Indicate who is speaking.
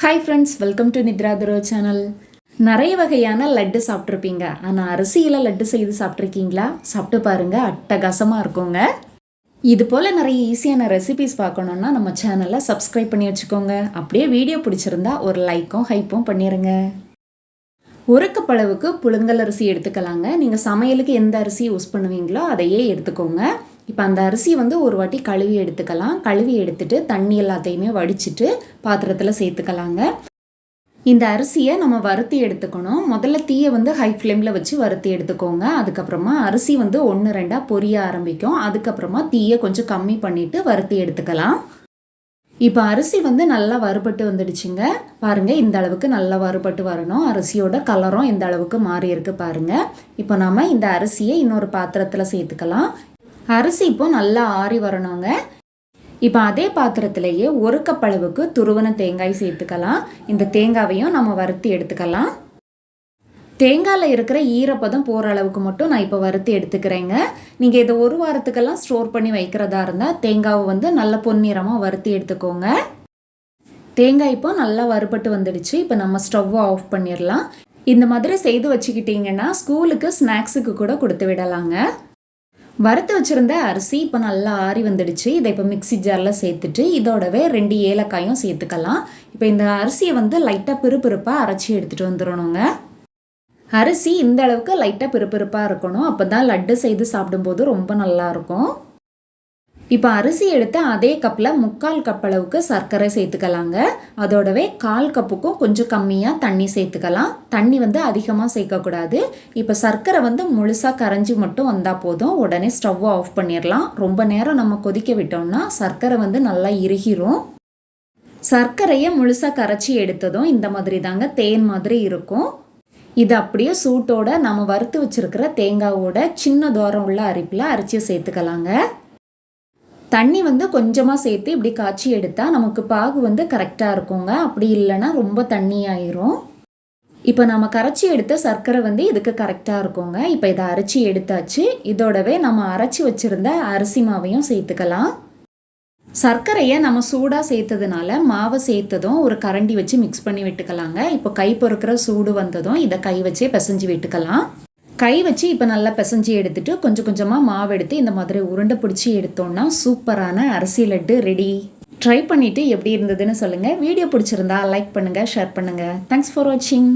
Speaker 1: Hi friends, welcome to Nithra துரோ channel. நிறைய வகையான லட்டு சாப்பிட்ருப்பீங்க. ஆனால் அரிசியில் லட்டு செய்து சாப்பிட்ருக்கீங்களா? சாப்பிட்டு பாருங்கள், அட்டகாசமாக இருக்குங்க. இது போல் நிறைய ஈஸியான ரெசிபிஸ் பார்க்கணுன்னா நம்ம சேனலை சப்ஸ்கிரைப் பண்ணி வச்சுக்கோங்க. அப்படியே வீடியோ பிடிச்சிருந்தா ஒரு லைக்கும் ஹைப்பும் பண்ணிடுங்க. ஒரு கப் அளவுக்கு புழுங்கல் அரிசி எடுத்துக்கலாங்க. நீங்கள் சமையலுக்கு எந்த அரிசி யூஸ் பண்ணுவீங்களோ அதையே எடுத்துக்கோங்க. இப்போ அந்த அரிசி ஒரு வாட்டி கழுவி எடுத்துக்கலாம். கழுவி எடுத்துட்டு தண்ணி எல்லாத்தையுமே வடிச்சிட்டு பாத்திரத்தில் சேர்த்துக்கலாங்க. இந்த அரிசியை நம்ம வறுத்தி எடுத்துக்கணும். முதல்ல தீயை ஹை ஃப்ளேமில் வச்சு வறுத்தி எடுத்துக்கோங்க. அதுக்கப்புறமா அரிசி 1-2 பொரிய ஆரம்பிக்கும். அதுக்கப்புறமா தீயை கொஞ்சம் கம்மி பண்ணிவிட்டு வறுத்தி எடுத்துக்கலாம். இப்போ அரிசி நல்லா வறுபட்டு வந்துடுச்சுங்க. பாருங்கள், இந்த அளவுக்கு நல்லா வறுபட்டு வரணும். அரிசியோட கலரும் இந்த அளவுக்கு மாறி இருக்கு பாருங்கள். இப்போ நம்ம இந்த அரிசியை இன்னொரு பாத்திரத்தில் சேர்த்துக்கலாம். அரிசி இப்போ நல்லா ஆறி வரணுங்க. இப்போ அதே பாத்திரத்திலேயே ஒரு கப் அளவுக்கு துருவன தேங்காய் சேர்த்துக்கலாம். இந்த தேங்காவையும் நம்ம வறுத்தி எடுத்துக்கலாம். தேங்காயில் இருக்கிற ஈரப்பதம் போகிற அளவுக்கு மட்டும் நான் இப்போ வறுத்து எடுத்துக்கிறேங்க. நீங்கள் இதை ஒரு வாரத்துக்கெல்லாம் ஸ்டோர் பண்ணி வைக்கிறதா இருந்தால் தேங்காவை நல்ல பொன்னிறமாக வறுத்தி எடுத்துக்கோங்க. தேங்காய் இப்போ நல்லா வறுபட்டு வந்துடுச்சு. இப்போ நம்ம ஸ்டவ்வை ஆஃப் பண்ணிடலாம். இந்த மாதிரி செய்து வச்சுக்கிட்டிங்கன்னா ஸ்கூலுக்கு ஸ்நாக்ஸுக்கு கூட கொடுத்து விடலாங்க. வறுத்து வச்சுருந்த அரிசி இப்போ நல்லா ஆறி வந்துடுச்சு. இதை இப்போ மிக்சி ஜாரில் சேர்த்துட்டு இதோடவே 2 ஏலக்காயும் சேர்த்துக்கலாம். இப்போ இந்த அரிசியை லைட்டாக பிறுபிறுப்பாக அரைச்சி எடுத்துகிட்டு வந்துடணுங்க. அரிசி இந்த அளவுக்கு லைட்டாக பிறுபிறுப்பாக இருக்கணும். அப்போ தான் லட்டு செய்து சாப்பிடும்போது ரொம்ப நல்லாயிருக்கும். இப்போ அரிசி எடுத்து அதே கப்பில் 3/4 கப் அளவுக்கு சர்க்கரை சேர்த்துக்கலாங்க. அதோடவே 1/4 கப்புக்கும் கொஞ்சம் கம்மியாக தண்ணி சேர்த்துக்கலாம். தண்ணி அதிகமாக சேர்க்கக்கூடாது. இப்போ சர்க்கரை முழுசாக கரைஞ்சி மட்டும் வந்தால் போதும். உடனே ஸ்டவ்வை ஆஃப் பண்ணிடலாம். ரொம்ப நேரம் நம்ம கொதிக்க விட்டோம்னா சர்க்கரை நல்லா இறுகிரும். சர்க்கரையை முழுசாக கரைச்சி எடுத்ததும் இந்த மாதிரி தாங்க தேன் மாதிரி இருக்கும். இது அப்படியே சூட்டோட நம்ம வறுத்து வச்சிருக்கிற தேங்காவோட சின்ன தூரம் உள்ள அரிப்பில் அரைச்சி சேர்த்துக்கலாங்க. தண்ணி கொஞ்சமாக சேர்த்து இப்படி காய்ச்சி எடுத்தால் நமக்கு பாகு கரெக்டாக இருக்குங்க. அப்படி இல்லைன்னா ரொம்ப தண்ணி ஆயிரும். இப்போ நம்ம கரைச்சி எடுத்த சர்க்கரை இதுக்கு கரெக்டாக இருக்குங்க. இப்போ இதை அரைச்சி எடுத்தாச்சு. இதோடவே நம்ம அரைச்சி வச்சுருந்த அரிசி மாவையும் சேர்த்துக்கலாம். சர்க்கரையை நம்ம சூடாக சேர்த்ததுனால மாவை சேர்த்ததும் ஒரு கரண்டி வச்சு மிக்ஸ் பண்ணி விட்டுக்கலாங்க. இப்போ கை பொறுக்கிற சூடு வந்ததும் இதை கை வச்சே பிசைஞ்சு விட்டுக்கலாம். கை வச்சு இப்போ நல்லா பிசைஞ்சு எடுத்துட்டு கொஞ்சம் கொஞ்சமாக மாவு எடுத்து இந்த மாதிரி உருண்டை பிடிச்சி எடுத்தோம்னா சூப்பரான அரிசி லட்டு ரெடி. ட்ரை பண்ணிவிட்டு எப்படி இருந்ததுன்னு சொல்லுங்கள். வீடியோ பிடிச்சிருந்தா லைக் பண்ணுங்கள், ஷேர் பண்ணுங்கள். தேங்க்ஸ் ஃபார் வாட்சிங்.